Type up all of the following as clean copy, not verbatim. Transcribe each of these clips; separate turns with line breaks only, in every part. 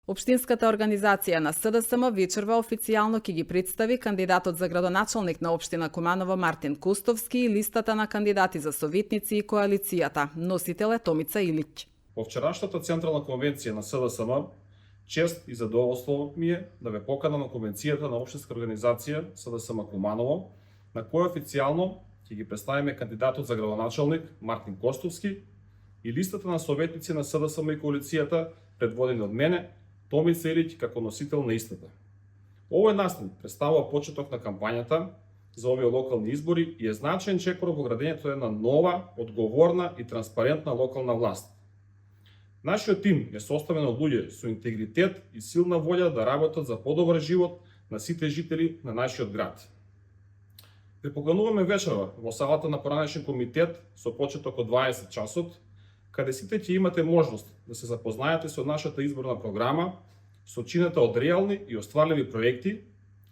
Општинската организација на СДСМ вечерва официјално ќе ги представи кандидатот за градоначалник на општина Куманово Мартин Кустовски и листата на кандидати за советници и коалицијата. Носител е Томица Илиќ.
По вчерашната централна конвенција на СДСМ, чест и задоволство ми е да ве поканам на конвенцијата на општинска организација СДСМ Куманово, на која официјално ќе ги представиме кандидатот за градоначалник Мартин Костовски и листата на советници на СДСМ и коалицијата, предводени од мене, Томица Илиќ како носител на истата. Овој настан представува почеток на кампањата за овие локални избори и е значаен чекор во градењето на една нова, одговорна и транспарентна локална власт. Нашиот тим е составен од луѓе со интегритет и силна волја да работат за подобар живот на сите жители на нашиот град. Ве покануваме вечерва во салата на поранешен комитет со почеток од 20 часот, каде сите ќе имате можност да се запознаете со нашата изборна програма, со чината од реални и остварливи проекти,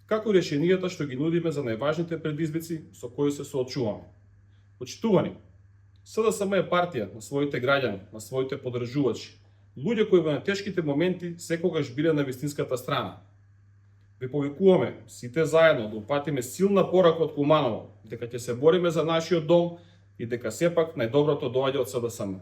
како и решенијата што ги нудиме за најважните предизвици со кои се соочуваме. Почитувани, СДСМ е партија на своите граѓани, на своите поддржувачи, луѓе кои во најтешките моменти секогаш биле на вистинската страна. Ве повикуваме сите заедно да упатиме силна порака од Куманово, дека ќе се бориме за нашиот дом и дека сепак најдоброто доаѓа од СДСМ.